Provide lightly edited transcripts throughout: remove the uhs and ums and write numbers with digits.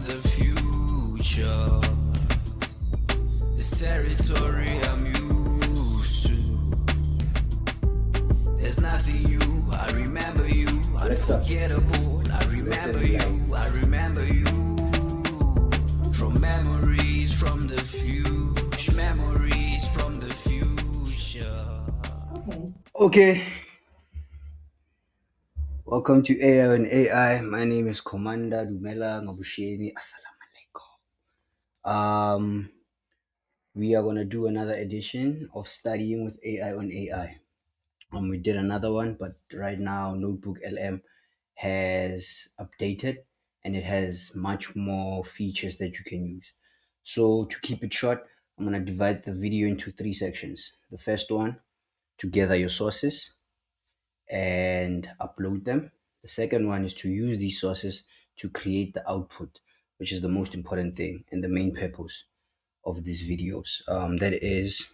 the future. This territory I'm used to. There's nothing new. I remember you. Unforgettable. I remember you. I remember you. From memories from the future. Memories from the future. Okay. Welcome to AI and AI. My name is Commander Dumela Ngabusheni. Assalamu alaikum. We are gonna do another edition of studying with AI on AI. We did another one, but right now NotebookLM has updated and it has much more features that you can use. So to keep it short, I'm gonna divide the video into 3 sections. The first one, to gather your sources and upload them. The second one is to use these sources to create the output, which is the most important thing and the main purpose of these videos. That is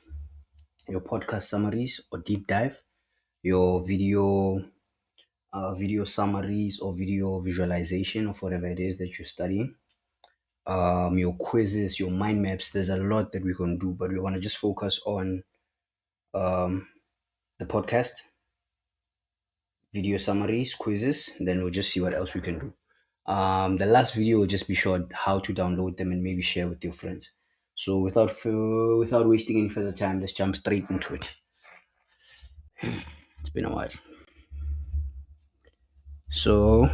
your podcast summaries or deep dive, your video summaries or video visualization of whatever it is that you're studying, your quizzes, your mind maps. There's a lot that we can do, but we want to just focus on the podcast, video summaries, quizzes, then we'll just see what else we can do. The last video will just be short how to download them and maybe share with your friends. So without wasting any further time, let's jump straight into it. It's been a while. So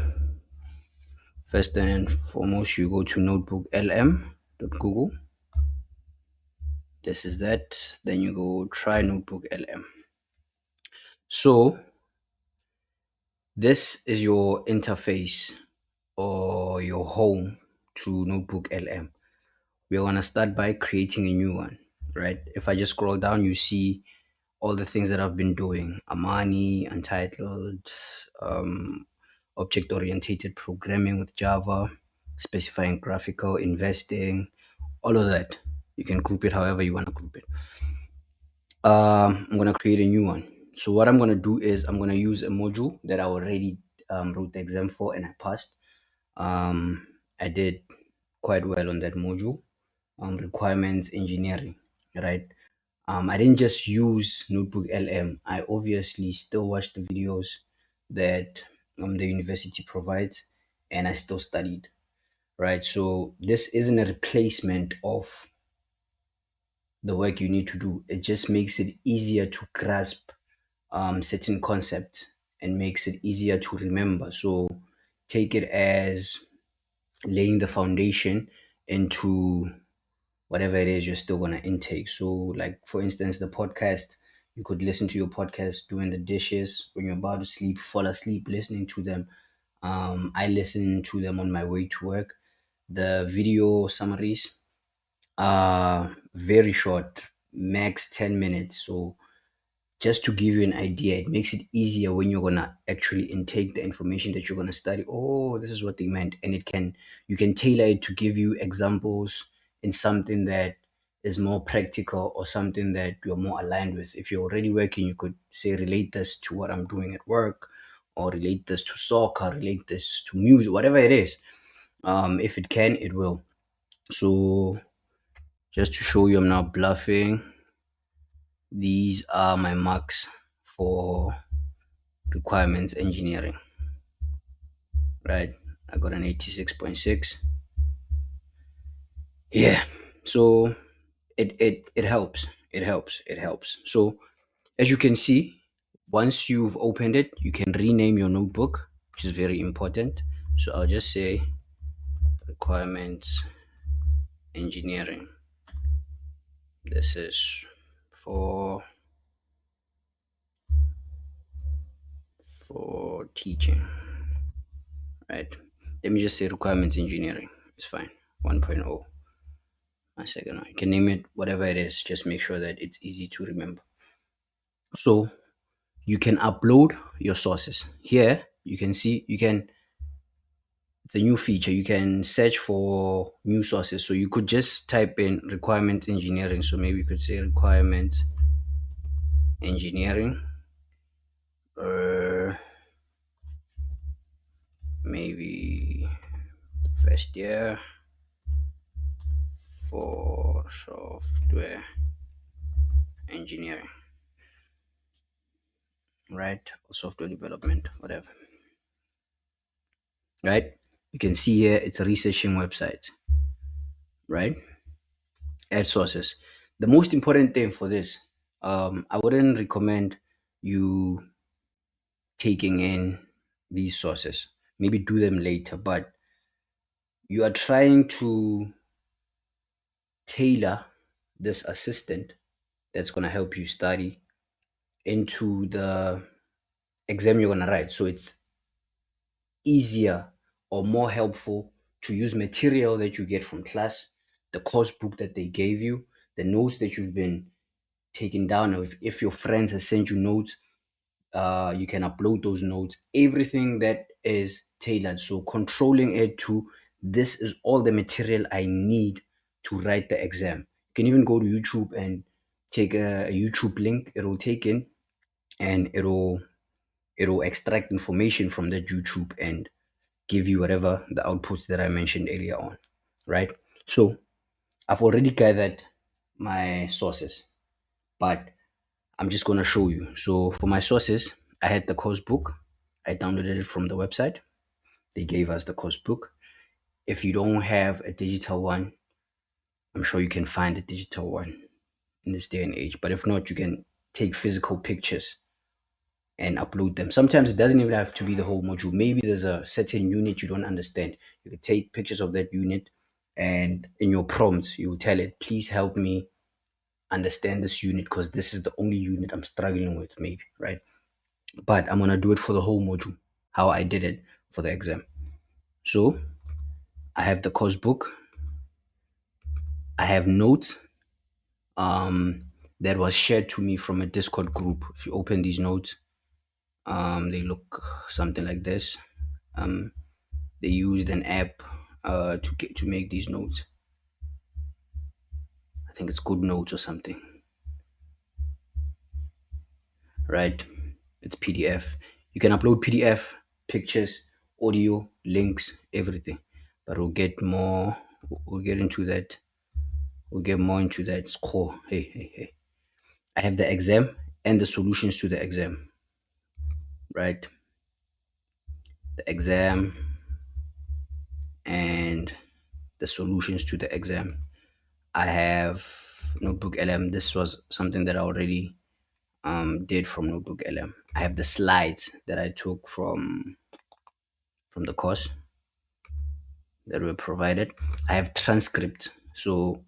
first and foremost, you go to notebooklm.google. This is that. Then you go try NotebookLM. So this is your interface or your home to NotebookLM. We're going to start by creating a new one, right? If I just scroll down, you see all the things that I've been doing. Amani, Untitled, object-oriented programming with Java, specifying graphical, investing, all of that. You can group it however you want to group it. I'm going to create a new one. So what I'm going to do is I'm going to use a module that I already wrote the exam for and I passed. I did quite well on that module, requirements engineering, right? I didn't just use NotebookLM. I obviously still watched the videos that the university provides and I still studied, right? So this isn't a replacement of the work you need to do. It just makes it easier to grasp certain concepts and makes it easier to remember. So take it as laying the foundation into whatever it is you're still going to intake. So, like for instance, the podcast, you could listen to your podcast doing the dishes when you're about to sleep, fall asleep listening to them. I listen to them on my way to work. The video summaries are very short, max 10 minutes. So just to give you an idea, it makes it easier when you're gonna actually intake the information that you're gonna study. Oh, this is what they meant, and you can tailor it to give you examples in something that is more practical or something that you're more aligned with. If you're already working, you could say relate this to what I'm doing at work, or relate this to soccer, relate this to music, whatever it is. If it can, it will. So just to show you, I'm not bluffing. These are my marks for requirements engineering, right? I got an 86.6. Yeah, so it helps. It helps. So as you can see, once you've opened it, you can rename your notebook, which is very important. So I'll just say requirements engineering. This is for teaching, right? Let me just say requirements engineering. It's fine. 1.0. My second one. You can name it whatever it is. Just make sure that it's easy to remember. So you can upload your sources. Here you can see it's a new feature. You can search for new sources. So you could just type in requirements engineering. So maybe you could say requirements engineering. Maybe first year. for software engineering, right? Or software development, whatever, right? You can see here it's a researching website, right? Add sources. The most important thing for this, I wouldn't recommend you taking in these sources. Maybe do them later, but you are trying to tailor this assistant that's going to help you study into the exam you're going to write. So it's easier or more helpful to use material that you get from class, the course book that they gave you, the notes that you've been taking down. If your friends have sent you notes, you can upload those notes, everything that is tailored. So controlling it to this is all the material I need to write the exam. You can even go to YouTube and take a YouTube link. It'll take in and it'll extract information from that YouTube and give you whatever the outputs that I mentioned earlier on, right? So I've already gathered my sources, but I'm just going to show you. So for my sources, I had the course book. I downloaded it from the website. They gave us the course book. If you don't have a digital one, I'm sure you can find a digital one in this day and age. But if not, you can take physical pictures and upload them. Sometimes it doesn't even have to be the whole module. Maybe there's a certain unit you don't understand. You can take pictures of that unit, and in your prompts, you will tell it, please help me understand this unit because this is the only unit I'm struggling with, maybe, right? But I'm gonna do it for the whole module, how I did it for the exam. So I have the course book, I have notes that was shared to me from a Discord group. If you open these notes, they look something like this. They used an app to make these notes. I think it's Good Notes or something, right? It's PDF. You can upload PDF, pictures, audio, links, everything. But we'll get more. We'll get into that. We'll get more into that score. Hey. I have the exam and the solutions to the exam, right? The exam and the solutions to the exam. I have NotebookLM. This was something that I already did from NotebookLM. I have the slides that I took from the course that were provided. I have transcripts. So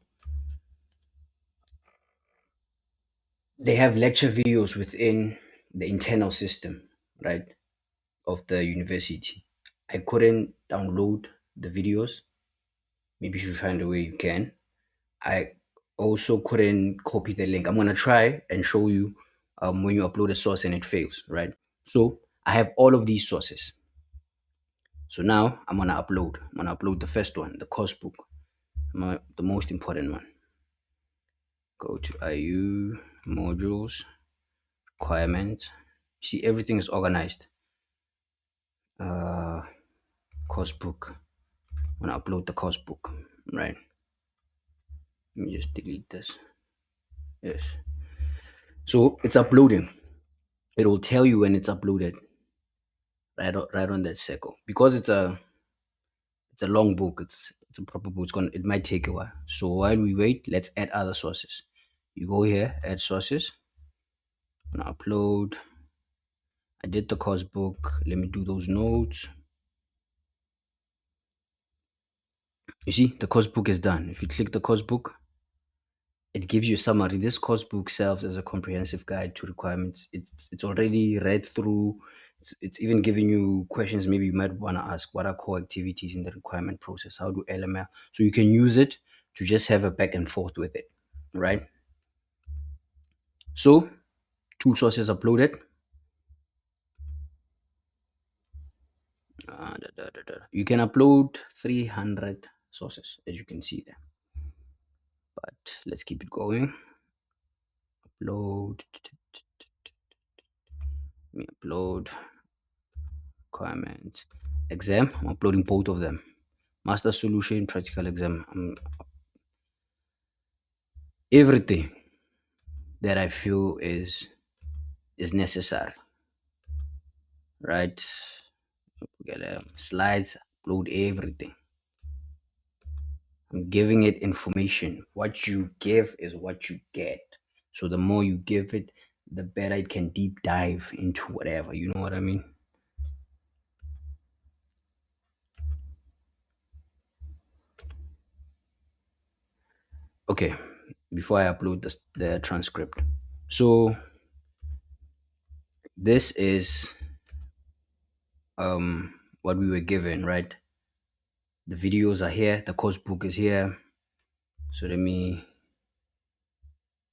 they have lecture videos within the internal system, right, of the university. I couldn't download the videos. Maybe if you find a way you can. I also couldn't copy the link. I'm gonna try and show you when you upload a source and it fails, right? So I have all of these sources. So now I'm gonna upload. I'm gonna upload the first one, the course book, the most important one. Go to IU modules, requirements. See, everything is organized. Course book. I'm gonna upload the course book, right? Let me just delete this. Yes. So it's uploading. It will tell you when it's uploaded, right on that circle. Because it's a long book. It's a proper book. It might take a while. So while we wait, let's add other sources. You go here, add sources. I'm gonna upload. I did the course book. Let me do those notes. You see, the course book is done. If you click the course book, it gives you a summary. This course book serves as a comprehensive guide to requirements. It's already read through. It's even giving you questions maybe you might want to ask. What are core activities in the requirement process? How do LML? So you can use it to just have a back and forth with it, right? So two sources uploaded. You can upload 300 sources, as you can see there. But let's keep it going. Upload. Let me upload requirement exam. I'm uploading both of them. Master solution, practical exam. everything that I feel is necessary, right? Get slides, upload everything. I'm giving it information. What you give is what you get. So the more you give it, the better it can deep dive into whatever. You know what I mean? Okay. Before I upload the transcript. So this is what we were given, right? The videos are here, the course book is here. So let me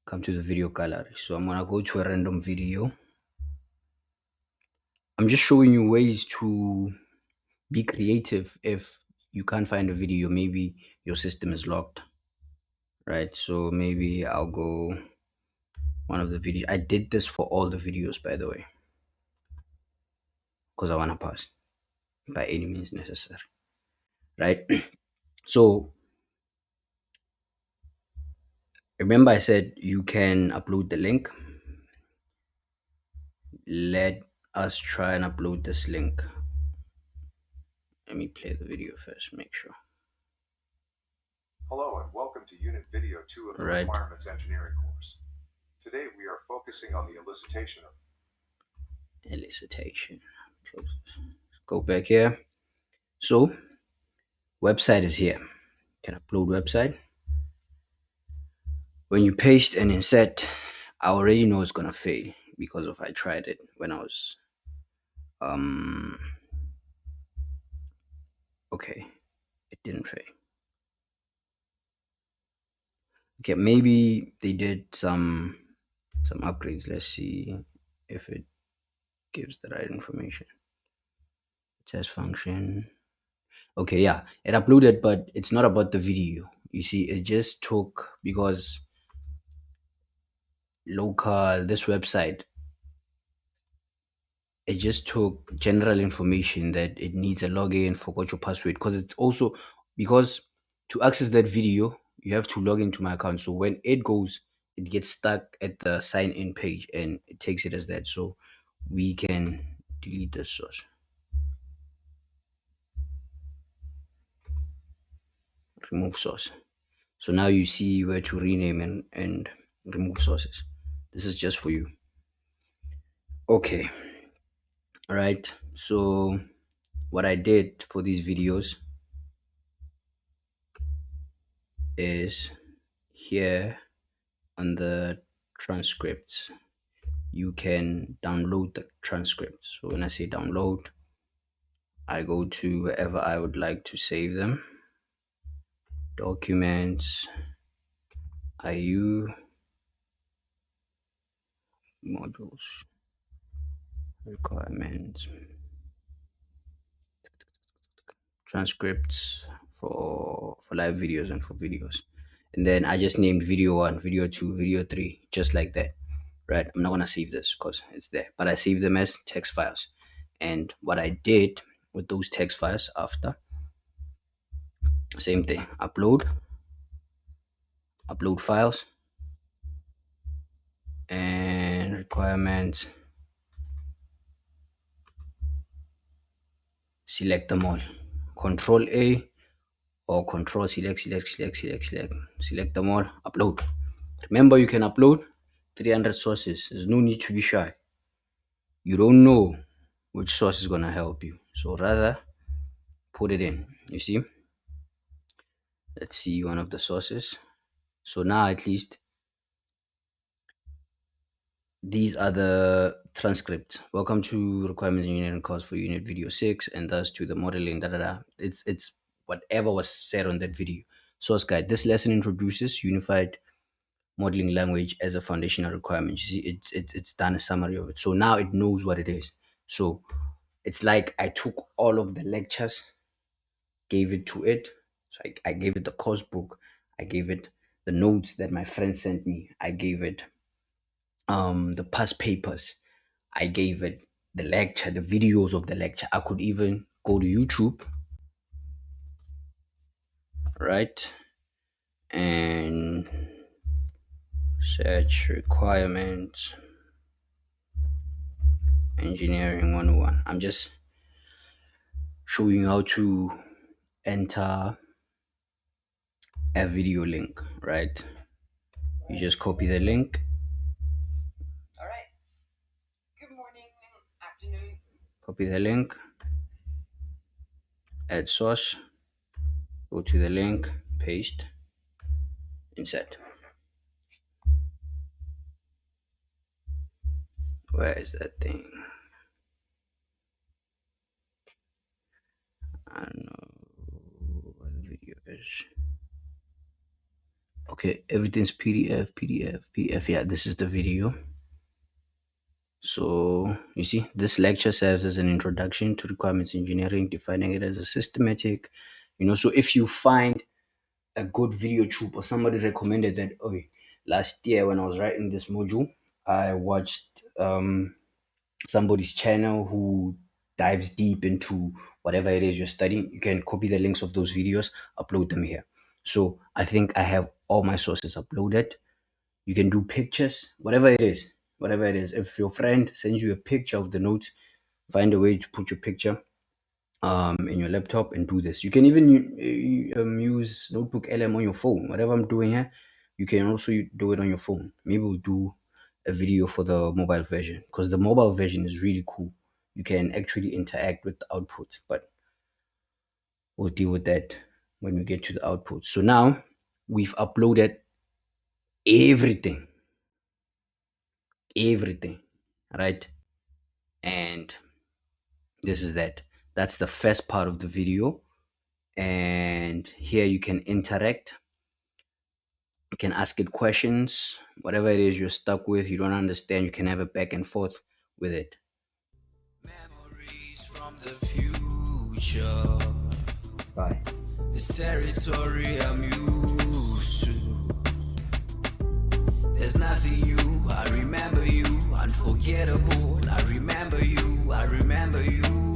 come to the video gallery. So I'm gonna go to a random video. I'm just showing you ways to be creative if you can't find a video. Maybe your system is locked, right? So maybe I'll go one of the videos. I did this for all the videos, by the way, because I want to pass by any means necessary, right? So remember I said you can upload the link. Let us try and upload this link. Let me play the video first, make sure. Hello and welcome to Unit Video 2 of the Right. Requirements Engineering course. Today we are focusing on the elicitation of Elicitation. Close this. Go back here. So website is here. Can upload website. When you paste and insert, I already know it's gonna fail because of I tried it when I was okay, it didn't fail. Okay, maybe they did some upgrades. Let's see if it gives the right information. Test function. Okay, yeah, it uploaded, but it's not about the video. You see, it just took because local this website, it just took general information that it needs a login, forgot your password, because it's also because to access that video you have to log into my account. So when it goes, it gets stuck at the sign in page and it takes it as that. So we can delete this source, remove source. So now you see where to rename and remove sources. This is just for you. Okay, all right. So what I did for these videos is here on the transcripts, you can download the transcript. So when I say download, I go to wherever I would like to save them. Documents, IU, modules, requirements, transcripts for live videos and for videos. And then I just named video 1, video 2, video 3, just like that, right? I'm not gonna save this because it's there, but I save them as text files. And what I did with those text files after, same thing, upload files, and requirements, select them all, control A or control select them all, upload. Remember, you can upload 300 sources. There's no need to be shy. You don't know which source is going to help you, so rather put it in. You see, let's see one of the sources. So now at least these are the transcripts. Welcome to requirements engineering course for unit video 6, and thus to the modeling It's whatever was said on that video. Source guide. This lesson introduces unified modeling language as a foundational requirement. You see, it's done a summary of it, so now it knows what it is. So it's like I took all of the lectures, gave it to it. So I gave it the course book, I gave it the notes that my friend sent me, I gave it the past papers, I gave it the lecture, the videos of the lecture. I could even go to YouTube, right, and Search requirements, engineering 101. I'm just showing you how to enter a video link, right? You just copy the link. All right. Good morning and afternoon. Copy the link, add source, go to the link, paste, insert. Where is that thing? I don't know where the video is. Okay, everything's PDF. Yeah, this is the video. So you see, this lecture serves as an introduction to requirements engineering, defining it as a systematic, so if you find a good video tube or somebody recommended that, okay, last year when I was writing this module, I watched somebody's channel who dives deep into whatever it is you're studying. You can copy the links of those videos, upload them here. So I think I have all my sources uploaded. You can do pictures, whatever it is. If your friend sends you a picture of the notes, find a way to put your picture in your laptop and do this. You can even use NotebookLM on your phone. Whatever I'm doing here, you can also do it on your phone. Maybe we'll do a video for the mobile version, because the mobile version is really cool. You can actually interact with the output, but we'll deal with that when we get to the output. So now we've uploaded everything, right? And this is that's the first part of the video. And here you can interact, you can ask it questions, whatever it is you're stuck with, you don't understand, you can have a back and forth with it. Memories from the future. Bye. This territory I'm used to. There's nothing new. I remember you, unforgettable. I remember you.